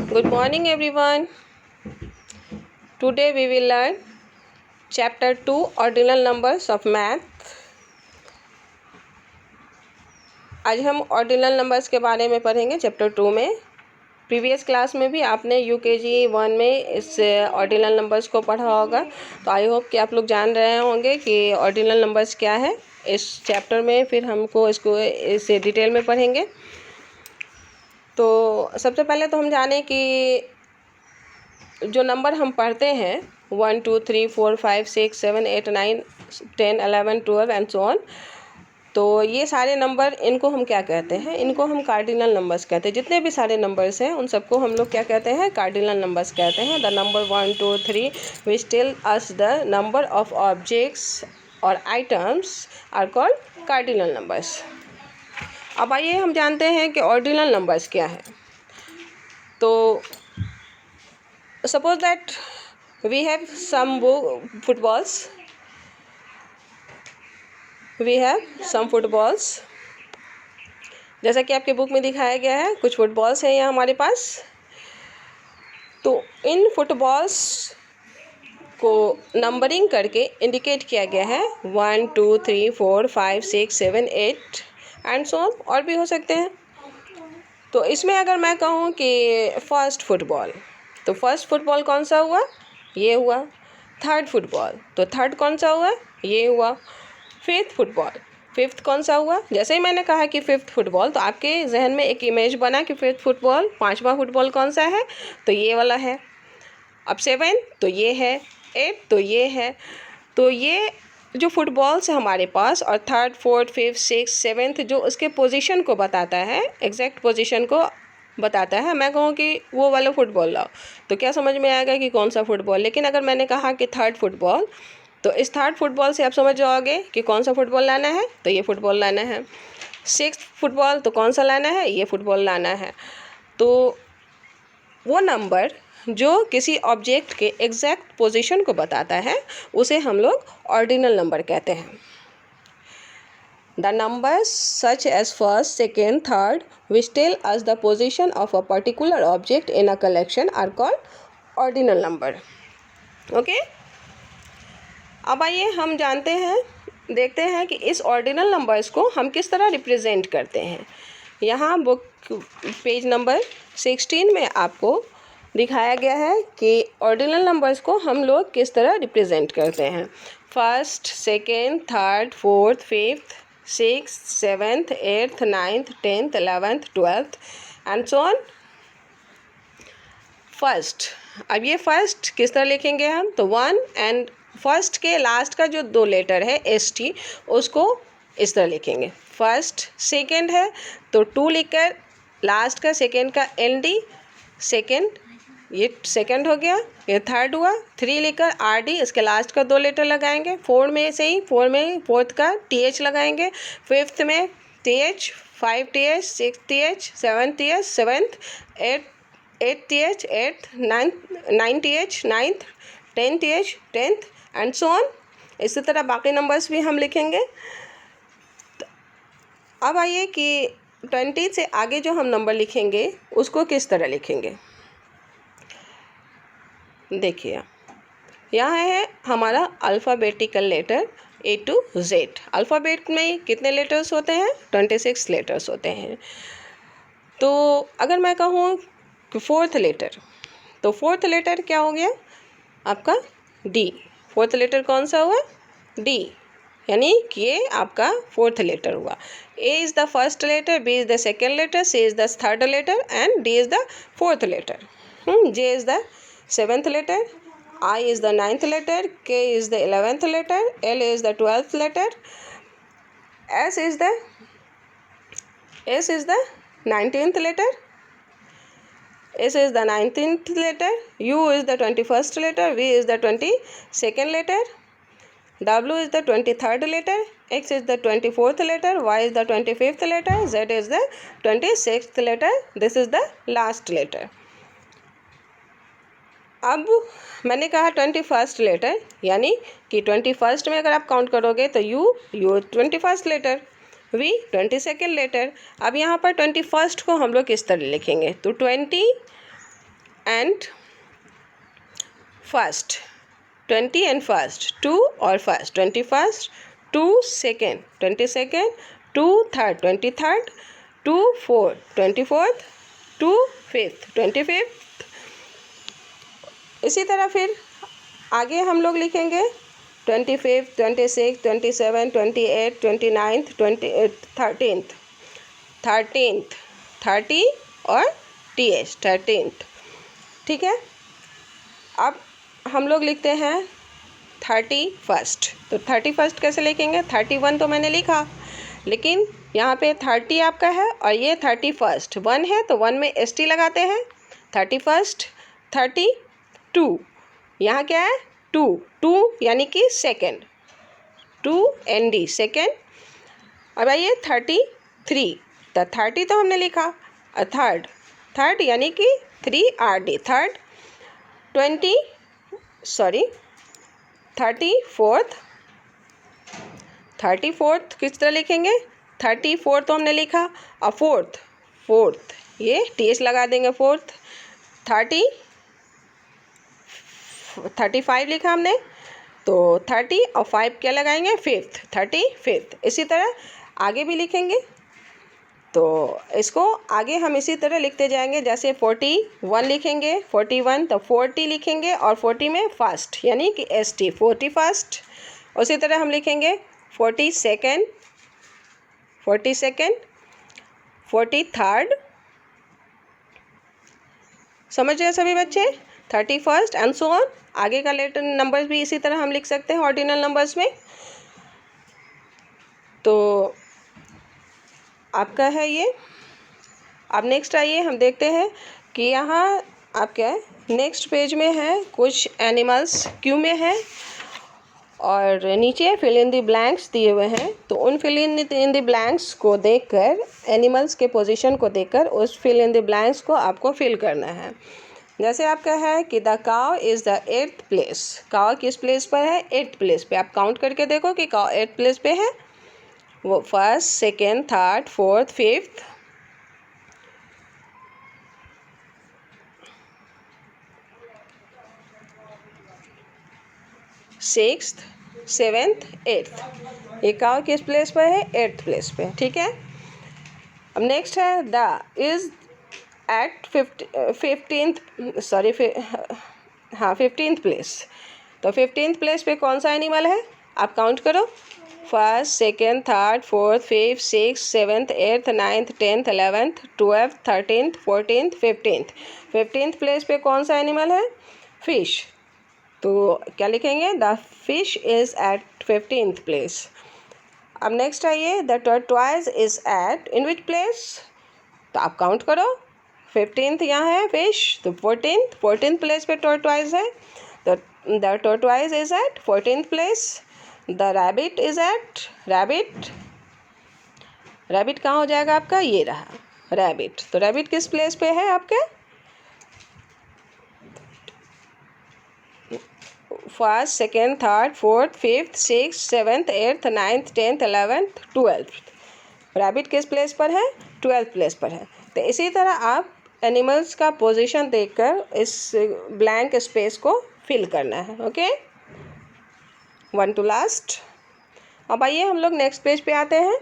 Good morning everyone. Today we will learn chapter 2 ordinal numbers of math. आज हम ordinal numbers के बारे में पढ़ेंगे चैप्टर 2 में। प्रीवियस क्लास में भी आपने यूकेजी 1 में इस ऑर्डिनल नंबर्स को पढ़ा होगा, तो आई होप कि आप लोग जान रहे होंगे कि ऑर्डिनल नंबर्स क्या है। इस चैप्टर में फिर हमको इसको इसे डिटेल में पढ़ेंगे। तो सबसे पहले तो हम जाने कि जो नंबर हम पढ़ते हैं 1 2 3 4 5 6 7 8 9 10 11 12 एंड सो ऑन, तो ये सारे नंबर इनको हम क्या कहते हैं? इनको हम कार्डिनल नंबर्स कहते हैं। जितने भी सारे नंबर्स हैं उन सबको हम लोग क्या कहते हैं? कार्डिनल नंबर्स कहते हैं। The number 1 2 3 which tell us the number of objects और items are called cardinal numbers. अब आइए हम जानते हैं कि ऑर्डिनल नंबर्स क्या है। तो suppose that we have some footballs. जैसा कि आपके बुक में दिखाया गया है, कुछ फुटबॉल्स हैं यहाँ हमारे पास। तो इन फुटबॉल्स को नंबरिंग करके इंडिकेट किया गया है 1 2 3 4 5 6 7 8 एंड सो ऑन, और भी हो सकते हैं। तो इसमें अगर मैं कहूँ कि फर्स्ट फुटबॉल, तो फर्स्ट फुटबॉल कौन सा हुआ? ये हुआ। थर्ड फुटबॉल, तो थर्ड कौन सा हुआ? ये हुआ। फिफ्थ फुटबॉल, फिफ्थ कौन सा हुआ? जैसे ही मैंने कहा कि फिफ्थ फुटबॉल, तो आपके जहन में एक इमेज बना कि फिफ्थ फुटबॉल, पांचवा फुटबॉल कौन सा है? तो ये वाला है। अब सेवन, तो ये है। एट, तो ये है। तो ये जो फुटबॉल्स है हमारे पास, और third fourth fifth six seventh जो उसके पोजीशन को बताता है, एग्जैक्ट पोजीशन को बताता है। मैं कहूँ कि वो वाला फुटबॉल लाओ, तो क्या समझ में आएगा कि कौन सा फुटबॉल। लेकिन अगर मैंने कहा कि थर्ड फुटबॉल, तो इस थर्ड फुटबॉल से आप समझ जाओगे कि कौन सा फुटबॉल लाना है, तो ये फुटबॉल लाना है। सिक्स्थ फुटबॉल, तो कौन सा लाना है? ये फुटबॉल लाना है। तो वो नंबर जो किसी ऑब्जेक्ट के एग्जैक्ट पोजीशन को बताता है उसे हम लोग ऑर्डिनल नंबर कहते हैं। The numbers such as first, second, third, which tell us the position of a particular object in a collection are called ordinal number. Okay? अब आइए हम जानते हैं, देखते हैं कि इस ऑर्डिनल नंबर्स को हम किस तरह रिप्रेजेंट करते हैं। यहाँ बुक पेज नंबर 16 में आपको दिखाया गया है कि ऑर्डिनल नंबर्स को हम लोग किस तरह रिप्रेजेंट करते हैं। First, second, third, fourth, fifth, six, seventh, eighth, ninth, tenth, 11th, 12th and so on. First, अब ये फर्स्ट किस तरह लिखेंगे हम? तो 1 एंड फर्स्ट के लास्ट का जो 2 लेटर है ST, उसको इस तरह लिखेंगे फर्स्ट। सेकेंड है तो 2 लिखकर लास्ट का सेकेंड का LD, सेकेंड, ये सेकंड हो गया। ये थर्ड हुआ। 3 लिखकर RD, इसके लास्ट का 2 लेटर लगाएंगे। 4 में से ही 4 में फोर्थ का TH लगाएंगे। फिफ्थ में TH, 5 TH, 6 TH, 7 TH, seventh, 8 TH, eighth, 9 TH, ninth, 10 TH, tenth and so on. इसी तरह बाकी नंबर्स भी हम लिखेंगे। अब आइए कि 20 से आगे जो हम नंबर लिखेंगे उसको किस तरह लिखेंगे। देखिए, यहाँ है हमारा alphabetical letter A to Z। Alphabet में कितने लेटर्स होते हैं? 26 लेटर्स होते हैं। तो अगर मैं कहूँ कि फोर्थ लेटर, तो फोर्थ लेटर क्या हो गया आपका? D। फोर्थ लेटर कौन सा हुआ? D, यानी कि ये आपका फोर्थ लेटर हुआ। A is the first letter, B is the second letter, C is the third letter and D is the fourth letter. J is the 7th letter, I is the 9th letter, K is the 11th letter, L is the 12th letter, S is the 19th letter, S is the 19th letter, U is the 21st letter, V is the 22nd letter, W is the 23rd letter, X is the 24th letter, Y is the 25th letter, Z is the 26th letter. This is the last letter. अब मैंने कहा 21st letter, यानी कि 21st में अगर आप count करोगे तो you 21st letter, V 22nd letter. अब यहाँ पर 21st को हम लोग किस तरह लिखेंगे? तो 20 एंड फर्स्ट, 20 एंड फर्स्ट, 2 और first, 21st, 2 second, 22nd, 2 third, 23rd, 2 fourth, 24th, 2 fifth, 25th। इसी तरह फिर आगे हम लोग लिखेंगे 25th, 26th, 27, 28, 29th, 13th, 30 और TH 13th। ठीक है, अब हम लोग लिखते हैं 31st। तो 31st कैसे लिखेंगे? 31 तो मैंने लिखा, लेकिन यहाँ पे 30 आपका है और ये 31st 1 है, तो 1 में ST लगाते हैं। 31st, 32, यहाँ क्या है? 2 यानी कि सेकेंड, 2 ND सेकेंड। अब आइए 33, तो 30 तो हमने लिखा, थर्ड यानी कि 3 RD थर्ड। 34th किस तरह लिखेंगे? 34 तो हमने लिखा, और फोर्थ ये TH लगा देंगे, फोर्थ। 35 लिखा हमने, तो 30 और 5 क्या लगाएंगे? Fifth, 35th। इसी तरह आगे भी लिखेंगे, तो इसको आगे हम इसी तरह लिखते जाएंगे। जैसे 41 लिखेंगे, 41 तो 40 लिखेंगे और 40 में फर्स्ट यानी कि ST 41st। उसी तरह हम लिखेंगे 42nd, 43rd। समझ रहे हैं सभी बच्चे? 31st and so on. आगे का लेटर नंबर्स भी इसी तरह हम लिख सकते हैं ऑर्डिनल नंबर्स में। तो आपका है ये। अब नेक्स्ट आइए हम देखते हैं कि यहाँ आपका नेक्स्ट पेज में है कुछ एनिमल्स क्यू में है और नीचे फिल इन द ब्लैंक्स दिए हुए हैं। तो उन फिल इन द ब्लैंक्स को देखकर, एनिमल्स के पोजीशन को देखकर उस फिल इन द ब्लैंक्स को आपको फिल करना है। जैसे आपका है कि the cow is the 8th place. Cow किस प्लेस पर है? 8th प्लेस पे। आप काउंट करके देखो कि काउ 8th प्लेस पे है। वो first, second, third, fourth, fifth, sixth, seventh, 8th। ये काउ किस प्लेस पर है? 8th प्लेस पे। ठीक है, अब नेक्स्ट है the is eight 15th place. तो 15th प्लेस पे कौन सा एनिमल है? आप काउंट करो। First, second, third, fourth, fifth, six, seventh, 8th, 9th, 10th, 11th, 12th, 13th, 14th, 15th। 15th place पे कौन सा एनिमल है? फिश। तो क्या लिखेंगे? The fish is at 15th place. अब नेक्स्ट आइए, the tortoise is at in which place? तो आप काउंट करो। 15th यहाँ है फिश, तो 14th प्लेस पे टर्टवाइज है। तो the tortoise is at 14th place. The rabbit is at, rabbit कहाँ हो जाएगा आपका? ये रहा रैबिट। तो रैबिट किस प्लेस पे है आपके? First, second, third, fourth, fifth, six, seventh, 8th, 9th, 10th, 11th, 12th। Rabbit किस प्लेस पर है? 12th प्लेस पर है। तो इसी तरह आप एनिमल्स का पोजीशन देखकर इस ब्लैंक स्पेस को फिल करना है। Okay, 1 to last. अब आइए हम लोग नेक्स्ट पेज पे आते हैं।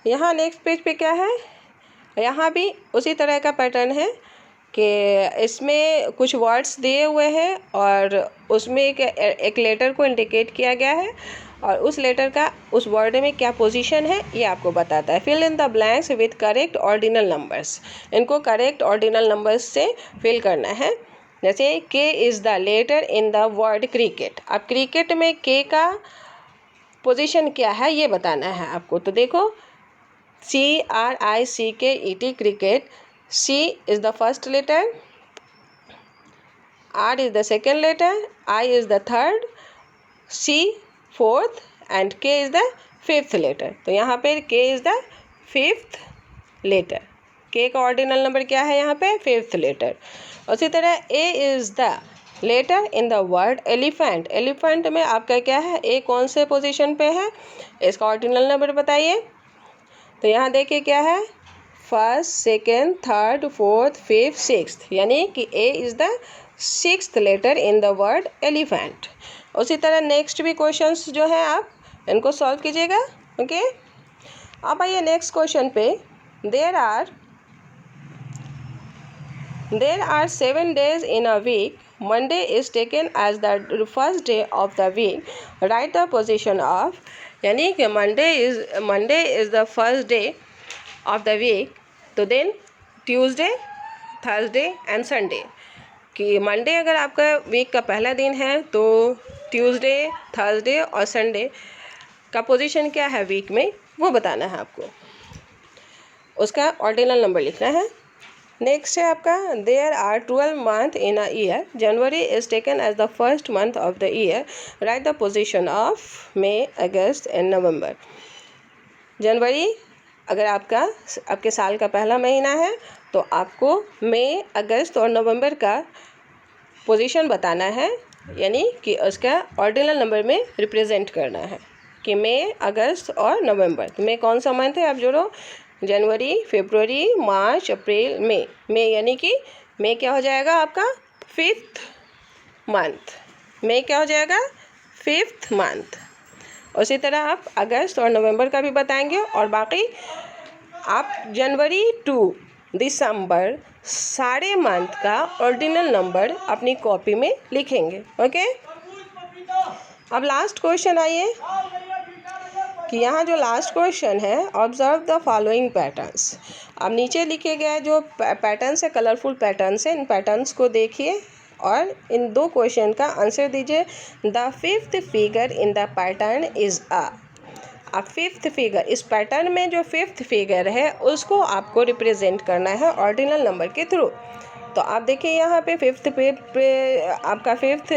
यहाँ नेक्स्ट पेज पे क्या है? यहाँ भी उसी तरह का पैटर्न है कि इसमें कुछ वर्ड्स दिए हुए हैं और उसमें एक लेटर को इंडिकेट किया गया है और उस लेटर का उस वर्ड में क्या पोजीशन है ये आपको बताता है। Fill in the blanks with correct ordinal numbers. इनको करेक्ट ऑर्डिनल नंबर्स से फिल करना है। जैसे K is the letter in the word cricket. अब क्रिकेट में के का पोजीशन क्या है ये बताना है आपको। तो देखो, CRICKET cricket. C is the first letter, R is the second letter, I is the third, C fourth and K is the fifth letter। तो यहाँ पे K is the fifth letter। K का ऑर्डिनल नंबर क्या है यहाँ पे? 5th letter। उसी तरह A is the letter in the word elephant. Elephant में आपका क्या है? ए कौन से पोजीशन पे है? इसका ऑर्डिनल नंबर बताइए। तो यहाँ देखिए क्या है? First, second, third, fourth, fifth, sixth, यानी कि A is the sixth letter in the word elephant. उसी तरह नेक्स्ट भी क्वेश्चंस जो हैं आप इनको सॉल्व कीजिएगा। ओके, अब आइए नेक्स्ट क्वेश्चन पे। There are 7 days in a week. Monday is taken as the first day of the week. Write the position of, यानी कि Monday is the first day of the week. तो then Tuesday, Thursday and Sunday, कि Monday अगर आपका week का पहला दिन है तो ट्यूसडे, थर्सडे और संडे का पोजीशन क्या है वीक में, वो बताना है आपको। उसका ऑर्डिनल नंबर लिखना है। नेक्स्ट है आपका, there are 12 month in a year. January is taken as the first month of the year. Write the position of May, August and November. जनवरी अगर आपके साल का पहला महीना है तो आपको मई, अगस्त और नवंबर का पोजीशन बताना है, यानी कि उसका ऑर्डिनल नंबर में रिप्रेजेंट करना है कि मई, अगस्त और नवंबर में कौन सा मंथ है। आप जोड़ो, जनवरी, फरवरी, मार्च, अप्रैल, मई। मई यानी कि मई क्या हो जाएगा आपका फिफ्थ मंथ। मई क्या हो जाएगा फिफ्थ मंथ। उसी तरह आप अगस्त और नवंबर का भी बताएंगे और बाकी आप जनवरी टू दिसंबर सारे मंथ का ऑर्डिनल नंबर अपनी कॉपी में लिखेंगे। ओके, अब लास्ट क्वेश्चन आइए कि यहाँ जो लास्ट क्वेश्चन है, ऑब्जर्व द फॉलोइंग पैटर्न्स। अब नीचे लिखे गए जो पैटर्न्स है, कलरफुल पैटर्न्स है, इन पैटर्न्स को देखिए और इन दो क्वेश्चन का आंसर दीजिए। The fifth figure in the pattern is a. अब फिफ्थ फिगर, इस पैटर्न में जो फिफ्थ फिगर है उसको आपको रिप्रेजेंट करना है ऑर्डिनल नंबर के थ्रू। तो आप देखिए यहाँ पे फिफ्थ पे आपका फिफ्थ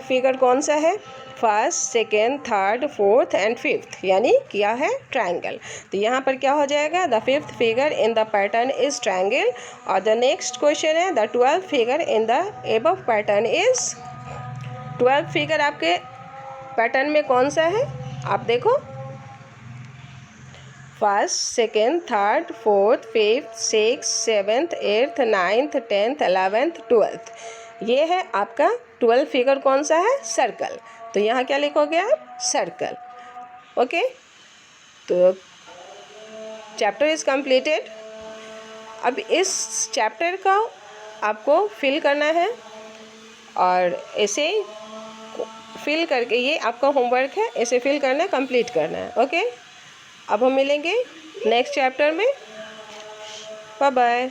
फिगर कौन सा है, first, second, third, fourth and fifth, यानी क्या है ट्रायंगल। तो यहाँ पर क्या हो जाएगा, the fifth figure in the pattern is triangle. और द नेक्स्ट क्वेश्चन है, the 12th figure in the above pattern is. 12th figure आपके पैटर्न में कौन सा है, आप देखो, first, second, third, fourth, fifth, six, seventh, eighth, ninth, tenth, 11th, 12th। ये है आपका 12 फिगर कौन सा है, सर्कल। तो यहाँ क्या लिखोगे आप, सर्कल। ओके, तो चैप्टर इज़ कंप्लीटेड। अब इस चैप्टर का आपको फिल करना है और इसे फिल करके, ये आपका होमवर्क है, इसे फिल करना है, कंप्लीट करना है। ओके, अब हम मिलेंगे नेक्स्ट चैप्टर में। Bye bye.